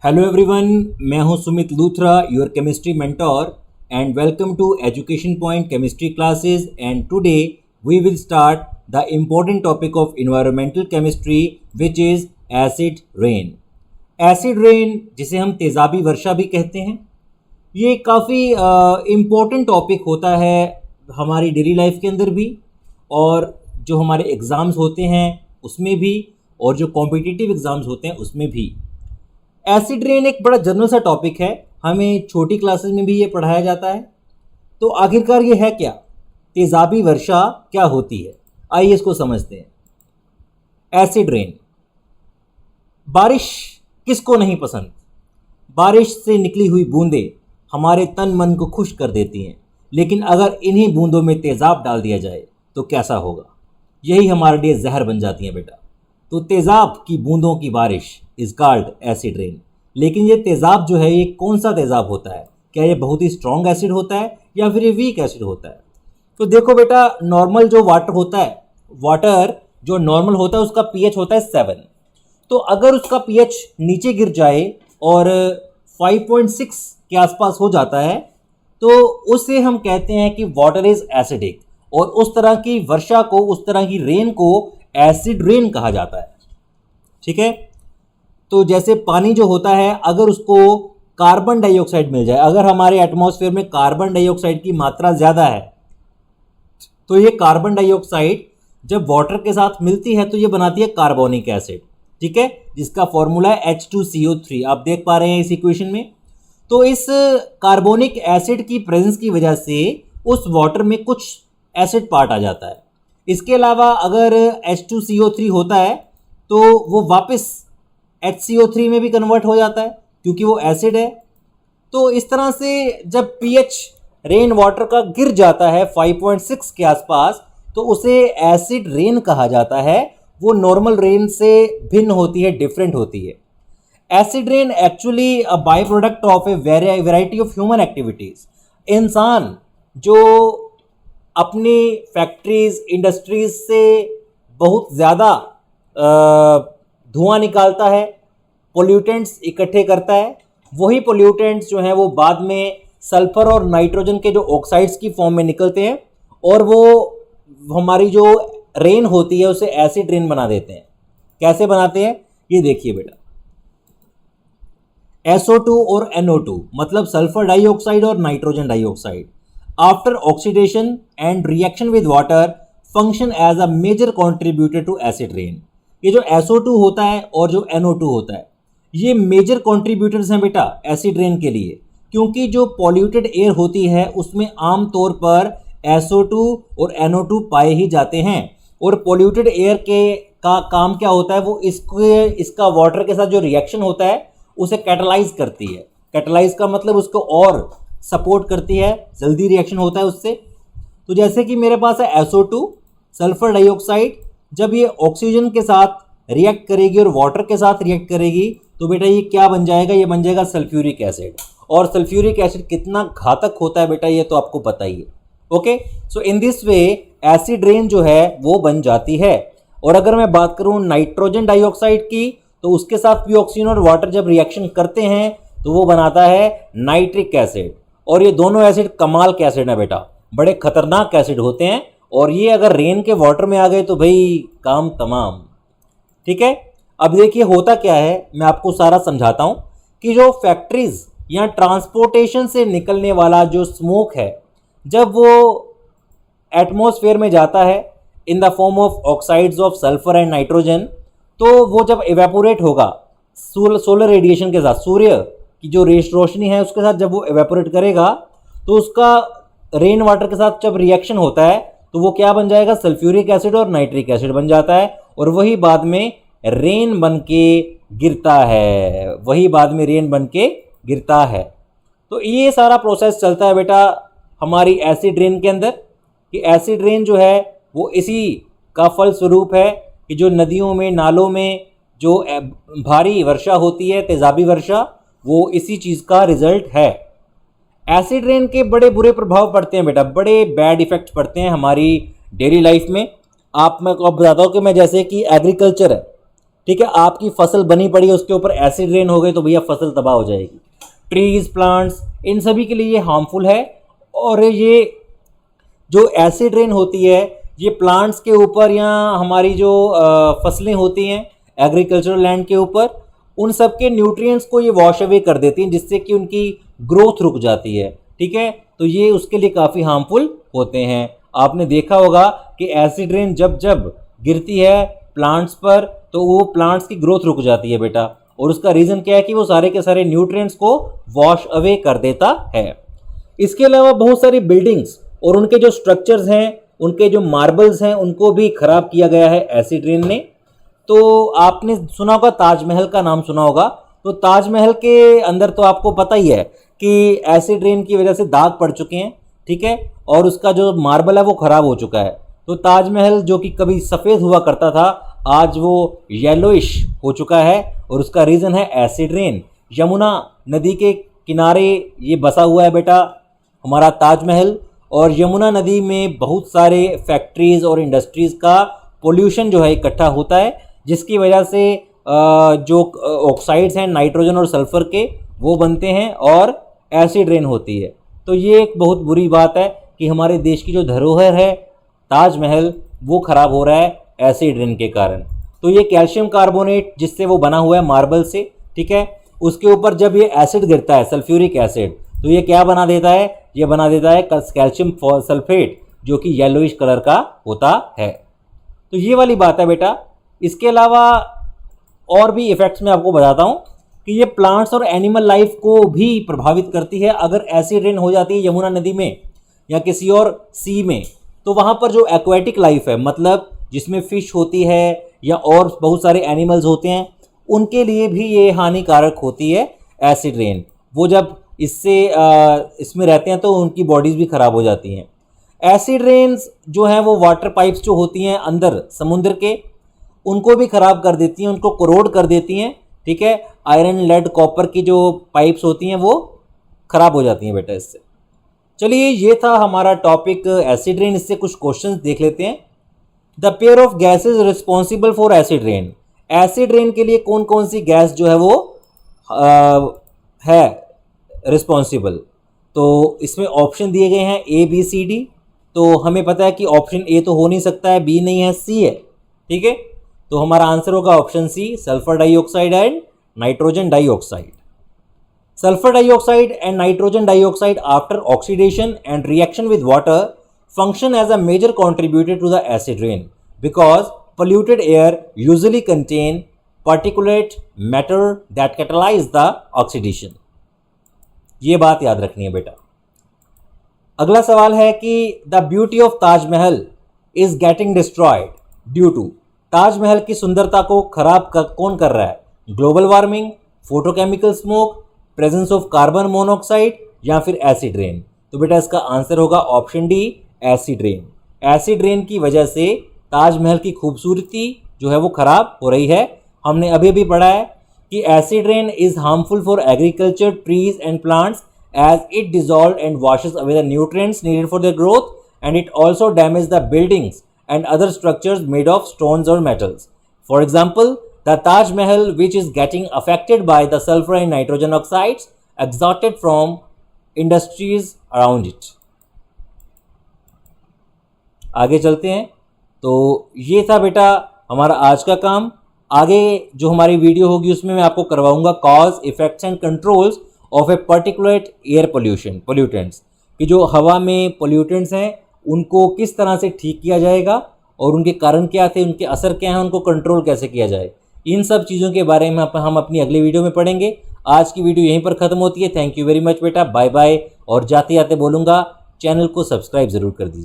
Hello everyone, मैं हूं Sumit Luthra, your chemistry mentor and welcome to education point chemistry classes. And today we will start the important topic of environmental chemistry which is acid rain. Acid rain, जिसे हम तेज़ाबी वर्षा भी कहते हैं, ये काफ़ी important topic होता है हमारी डेली लाइफ के अंदर भी, और जो हमारे एग्ज़ाम्स होते हैं उसमें भी, और जो कॉम्पिटिटिव एग्ज़ाम्स होते हैं उसमें भी। एसिड रेन एक बड़ा जनरल सा टॉपिक है, हमें छोटी क्लासेस में भी ये पढ़ाया जाता है। तो आखिरकार ये है क्या? तेज़ाबी वर्षा क्या होती है? आइए इसको समझते हैं। Acid rain. बारिश किसको नहीं पसंद? बारिश से निकली हुई बूंदें हमारे तन मन को खुश कर देती हैं, लेकिन अगर इन्हीं बूंदों में तेज़ाब डाल दिया जाए तो कैसा होगा? यही हमारे लिए जहर बन जाती हैं बेटा। तो तेज़ाब की बूंदों की बारिश इज़ कॉल्ड एसिड रेन। लेकिन ये तेज़ाब जो है, ये कौन सा तेज़ाब होता है? क्या ये बहुत ही स्ट्रॉन्ग एसिड होता है या फिर ये वीक एसिड होता है? तो देखो बेटा, नॉर्मल जो वाटर होता है, वाटर जो नॉर्मल होता है उसका पीएच होता है 7। तो अगर उसका पीएच नीचे गिर जाए और 5.6 के आसपास हो जाता है तो उसे हम कहते हैं कि वाटर इज़ एसिडिक, और उस तरह की वर्षा को, उस तरह की रेन को एसिड रेन कहा जाता है। ठीक है? तो जैसे पानी जो होता है, अगर उसको कार्बन डाइऑक्साइड मिल जाए, अगर हमारे एटमॉस्फेयर में कार्बन डाइऑक्साइड की मात्रा ज़्यादा है, तो ये कार्बन डाइऑक्साइड जब वाटर के साथ मिलती है तो ये बनाती है कार्बोनिक एसिड। ठीक है? जिसका फॉर्मूला है H2CO3, आप देख पा रहे हैं इस इक्वेशन में। तो इस कार्बोनिक एसिड की प्रेजेंस की वजह से उस वाटर में कुछ एसिड पार्ट आ जाता है। इसके अलावा अगर H2CO3 होता है तो वो वापस HCO3 में भी कन्वर्ट हो जाता है, क्योंकि वो एसिड है। तो इस तरह से जब पीएच रेन वाटर का गिर जाता है 5.6 के आसपास, तो उसे एसिड रेन कहा जाता है। वो नॉर्मल रेन से भिन्न होती है, डिफरेंट होती है। Acid rain actually a by product of a variety of human activities. इंसान जो अपनी फैक्ट्रीज, इंडस्ट्रीज से बहुत ज़्यादा धुआं निकालता है, पोल्यूटेंट्स इकट्ठे करता है, वही पोल्यूटेंट्स जो हैं वो बाद में सल्फर और नाइट्रोजन के जो ऑक्साइड्स की फॉर्म में निकलते हैं, और वो हमारी जो रेन होती है उसे एसिड रेन बना देते हैं। कैसे बनाते हैं ये देखिए बेटा। SO2 और NO2 मतलब सल्फर डाइऑक्साइड और nitrogen dioxide, after oxidation and reaction with water function as a major contributor to acid rain. ये जो SO2 होता है और जो NO2 होता है, ये मेजर कॉन्ट्रीब्यूटर्स हैं बेटा एसिड रेन के लिए, क्योंकि जो पॉल्यूटेड एयर होती है उसमें आम तौर पर SO2 और NO2 पाए ही जाते हैं। और पॉल्यूटेड एयर के का काम क्या होता है? वो इसका वाटर के साथ जो रिएक्शन होता है उसे कैटलाइज करती है। कैटलाइज का मतलब उसको और सपोर्ट करती है, जल्दी रिएक्शन होता है उससे। तो जैसे कि मेरे पास है SO2, सल्फर डाइऑक्साइड, जब ये ऑक्सीजन के साथ रिएक्ट करेगी और वाटर के साथ रिएक्ट करेगी तो बेटा ये क्या बन जाएगा? ये बन जाएगा सल्फ्यूरिक एसिड। और सल्फ्यूरिक एसिड कितना घातक होता है बेटा, ये तो आपको पता ही है। Okay, so in this way acid rain जो है वो बन जाती है। और अगर मैं बात करूं नाइट्रोजन डाइऑक्साइड की, तो उसके साथ भी ऑक्सीजन और वाटर जब रिएक्शन करते हैं तो वो बनाता है नाइट्रिक एसिड। और ये दोनों एसिड कमाल के एसिड हैं बेटा, बड़े खतरनाक एसिड होते हैं, और ये अगर रेन के वाटर में आ गए तो भाई काम तमाम। ठीक है? अब देखिए होता क्या है, मैं आपको सारा समझाता हूँ कि जो फैक्ट्रीज या ट्रांसपोर्टेशन से निकलने वाला जो स्मोक है, जब वो एटमॉस्फेयर में जाता है in the form of oxides of sulphur and nitrogen, तो वो जब इवेपोरेट होगा सोलर रेडिएशन के साथ, सूर्य की जो रोशनी है उसके साथ जब वो इवेपोरेट करेगा, तो उसका रेन वाटर के साथ जब रिएक्शन होता है तो वो क्या बन जाएगा? सल्फ्यूरिक एसिड और नाइट्रिक एसिड बन जाता है, और वही बाद में रेन बन के गिरता है। वही बाद में रेन बन के गिरता है। तो ये सारा प्रोसेस चलता है बेटा हमारी एसिड रेन के अंदर, कि एसिड रेन जो है वो इसी का फल स्वरूप है कि जो नदियों में, नालों में जो भारी वर्षा होती है, तेज़ाबी वर्षा, वो इसी चीज़ का रिजल्ट है। एसिड रेन के बड़े बुरे प्रभाव पड़ते हैं बेटा, बड़े बैड इफेक्ट्स पड़ते हैं हमारी डेली लाइफ में। मैं आपको बताता हूँ कि मैं जैसे कि एग्रीकल्चर है, ठीक है, आपकी फसल बनी पड़ी है उसके ऊपर एसिड रेन हो गई तो भैया फसल तबाह हो जाएगी। ट्रीज, प्लांट्स, इन सभी के लिए ये हार्मफुल है। और ये जो एसिड रेन होती है ये प्लांट्स के ऊपर या हमारी जो फसलें होती हैं एग्रीकल्चरल लैंड के ऊपर, उन सब के न्यूट्रिएंट्स को ये वॉश अवे कर देती हैं, जिससे कि उनकी ग्रोथ रुक जाती है। ठीक है, तो ये उसके लिए काफ़ी हार्मफुल होते हैं। आपने देखा होगा कि एसिड रेन जब जब गिरती है प्लांट्स पर तो वो प्लांट्स की ग्रोथ रुक जाती है बेटा, और उसका रीज़न क्या है कि वो सारे के सारे न्यूट्रिएंट्स को वॉश अवे कर देता है। इसके अलावा बहुत सारी बिल्डिंग्स और उनके जो स्ट्रक्चर्स हैं, उनके जो मार्बल्स हैं, उनको भी ख़राब किया गया है एसिड रेन ने। तो आपने सुना होगा, ताजमहल का नाम सुना होगा। तो ताजमहल के अंदर तो आपको पता ही है कि एसिड रेन की वजह से दाग पड़ चुके हैं। ठीक है, और उसका जो मार्बल है वो ख़राब हो चुका है। तो ताजमहल जो कि कभी सफ़ेद हुआ करता था, आज वो येलोइश हो चुका है, और उसका रीज़न है एसिड रेन। यमुना नदी के किनारे ये बसा हुआ है बेटा हमारा ताजमहल, और यमुना नदी में बहुत सारे फैक्ट्रीज़ और इंडस्ट्रीज़ का पोल्यूशन जो है इकट्ठा होता है, जिसकी वजह से जो ऑक्साइड्स हैं नाइट्रोजन और सल्फ़र के वो बनते हैं और एसिड रेन होती है। तो ये एक बहुत बुरी बात है कि हमारे देश की जो धरोहर है ताजमहल वो ख़राब हो रहा है एसिड रेन के कारण। तो ये कैल्शियम कार्बोनेट जिससे वो बना हुआ है मार्बल से, ठीक है, उसके ऊपर जब ये एसिड गिरता है सल्फ्यूरिक एसिड, तो ये क्या बना देता है, ये बना देता है कैल्शियम सल्फेट जो कि येलोइश कलर का होता है। तो ये वाली बात है बेटा। इसके अलावा और भी इफ़ेक्ट्स मैं आपको बताता हूँ कि ये प्लांट्स और एनिमल लाइफ को भी प्रभावित करती है। अगर एसिड रेन हो जाती है यमुना नदी में या किसी और सी में, तो वहाँ पर जो एक्वेटिक लाइफ है, मतलब जिसमें फ़िश होती है या और बहुत सारे एनिमल्स होते हैं, उनके लिए भी ये हानिकारक होती है एसिड रेन। वो जब इसमें रहते हैं तो उनकी बॉडीज़ भी ख़राब हो जाती हैं। एसिड रेन्स जो हैं वो वाटर पाइप्स जो होती हैं अंदर समुद्र के, उनको भी ख़राब कर देती हैं, उनको कोरोड कर देती हैं। ठीक है, आयरन, लेड, कॉपर की जो पाइप्स होती हैं वो ख़राब हो जाती हैं बेटा इससे। चलिए, ये था हमारा टॉपिक एसिड रेन। इससे कुछ क्वेश्चंस देख लेते हैं। The pair of gases responsible for acid rain. Acid rain के लिए कौन कौन सी गैस जो है वो है रिस्पॉन्सिबल। तो इसमें ऑप्शन दिए गए हैं ए, बी, सी, डी। तो हमें पता है कि ऑप्शन ए तो हो नहीं सकता है, बी नहीं है, सी है। ठीक है, तो हमारा आंसर होगा option C, sulphur dioxide and nitrogen dioxide. Sulfur dioxide and nitrogen dioxide after oxidation and reaction with water function as a major contributor to the acid rain because polluted air usually contain particulate matter that catalyze the oxidation. ये बात याद रखनी है बेटा। अगला सवाल है कि the beauty of Taj Mahal is getting destroyed due to। Taj Mahal की सुंदरता को खराब कौन कर रहा है? Global warming, photochemical smoke, presence of carbon monoxide या फिर एसिड रेन। तो बेटा इसका आंसर होगा option D, acid rain. Acid rain की वजह से ताजमहल की खूबसूरती जो है वो खराब हो रही है। हमने अभी भी पढ़ा है कि acid rain is harmful for agriculture, trees and plants as it dissolve and washes away the nutrients needed for their growth and it also damage the buildings and other structures made of stones or metals. For example, the Taj Mahal, which is getting affected by the sulfur and nitrogen oxides exerted from industries around it. आगे चलते हैं। तो ये था बेटा हमारा आज का काम। आगे जो हमारी वीडियो होगी उसमें मैं आपको करवाऊंगा cause, effects and controls of a particular air pollutants, कि जो हवा में पोल्यूटेंट्स हैं उनको किस तरह से ठीक किया जाएगा और उनके कारण क्या थे, उनके असर क्या हैं, उनको कंट्रोल कैसे किया जाए। इन सब चीज़ों के बारे में हम अपनी अगली वीडियो में पढ़ेंगे। आज की वीडियो यहीं पर ख़त्म होती है। थैंक यू वेरी मच बेटा, बाय बाय। और जाते जाते बोलूँगा चैनल को सब्सक्राइब ज़रूर कर दीजिए।